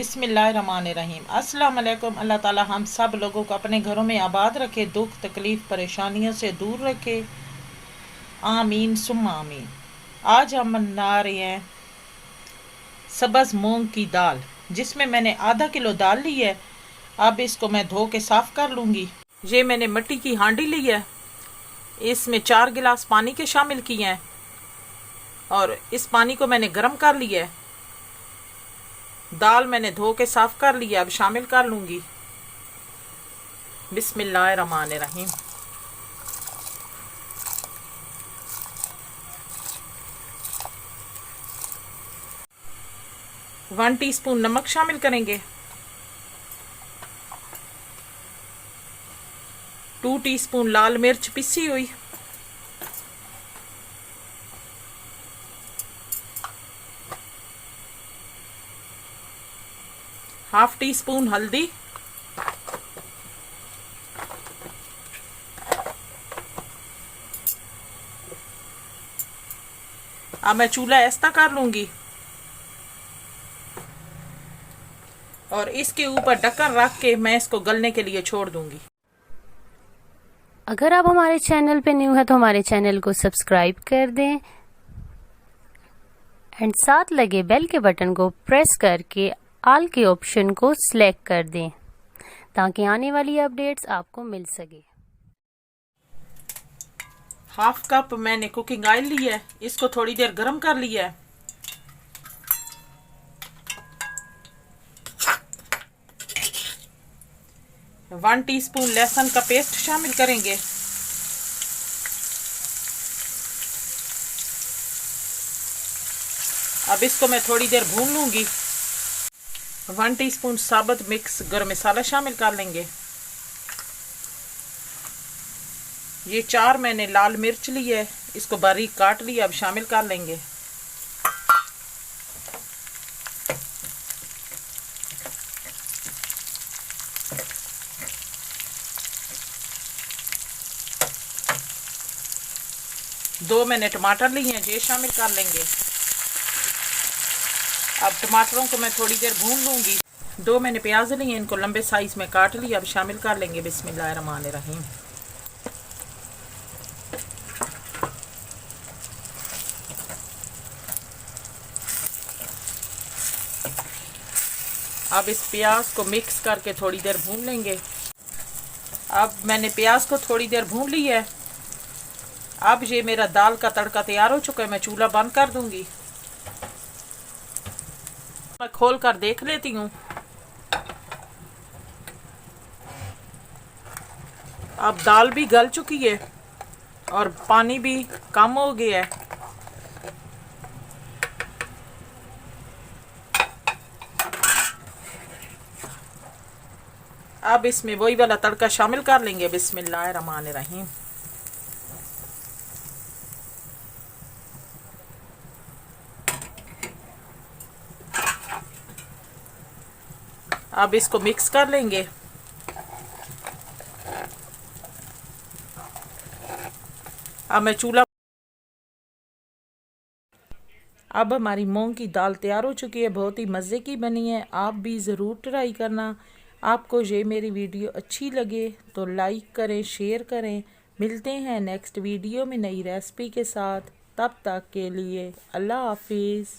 बिस्मिल्लाहिर्रहमानिर्रहीम। अस्सलाम वालेकुम। अल्लाह ताला हम सब लोगों को अपने घरों में आबाद रखे, दुख तकलीफ परेशानियों से दूर रखे। आमीन सुम्मा आमीन। आज हम बना रहे हैं सब्ज़ मूंग की दाल, जिसमें मैंने आधा किलो दाल ली है। अब इसको मैं धो के साफ़ कर लूँगी। ये मैंने मिट्टी की हांडी ली है, इसमें 4 गिलास पानी के शामिल किए हैं और इस पानी को मैंने गर्म कर लिया है। दाल मैंने धो के साफ कर लिया, अब शामिल कर लूँगी। बिस्मिल्लाहिर्रहमानिर्रहीम। वन टीस्पून नमक शामिल करेंगे, 2 टीस्पून लाल मिर्च पिसी हुई, हाफ टी स्पून हल्दी, अब मैं चूल्हा ऐसा कर लूंगी और इसके ऊपर ढक्कन रख के मैं इसको गलने के लिए छोड़ दूंगी। अगर आप हमारे चैनल पे न्यू है तो हमारे चैनल को सब्सक्राइब कर दें एंड साथ लगे बेल के बटन को प्रेस करके ऑल के ऑप्शन को सिलेक्ट कर दें ताकि आने वाली अपडेट्स आपको मिल सके। हाफ कप मैंने कुकिंग ऑयल लिया है, इसको थोड़ी देर गर्म कर लिया है। वन टीस्पून लहसुन का पेस्ट शामिल करेंगे, अब इसको मैं थोड़ी देर भून लूंगी। 1 टीस्पून साबुत मिक्स गरम मसाला शामिल कर लेंगे। ये 4 मैंने लाल मिर्च ली है, इसको बारीक काट लिया, अब शामिल कर लेंगे। दो मैंने टमाटर लिए हैं, ये शामिल कर लेंगे। अब टमाटरों को मैं थोड़ी देर भून लूंगी। 2 मैंने प्याज लिए, इनको लंबे साइज में काट लिया, अब शामिल कर लेंगे। बिस्मिल्लाहिर्रहमानिर्रहीम। अब इस प्याज को मिक्स करके थोड़ी देर भून लेंगे। अब मैंने प्याज को थोड़ी देर भून लिया है। अब ये मेरा दाल का तड़का तैयार हो चुका है, मैं चूल्हा बंद कर दूंगी। मैं खोल कर देख लेती हूँ। अब दाल भी गल चुकी है और पानी भी कम हो गया है। अब इसमें वही वाला तड़का शामिल कर लेंगे। बिस्मिल्लाहिर्रहमानिर्रहीम। अब इसको मिक्स कर लेंगे। अब मैं चूल्हा अब हमारी मूंग की दाल तैयार हो चुकी है, बहुत ही मज़े की बनी है। आप भी ज़रूर ट्राई करना। आपको ये मेरी वीडियो अच्छी लगे तो लाइक करें, शेयर करें। मिलते हैं नेक्स्ट वीडियो में नई रेसिपी के साथ। तब तक के लिए अल्लाह हाफिज़।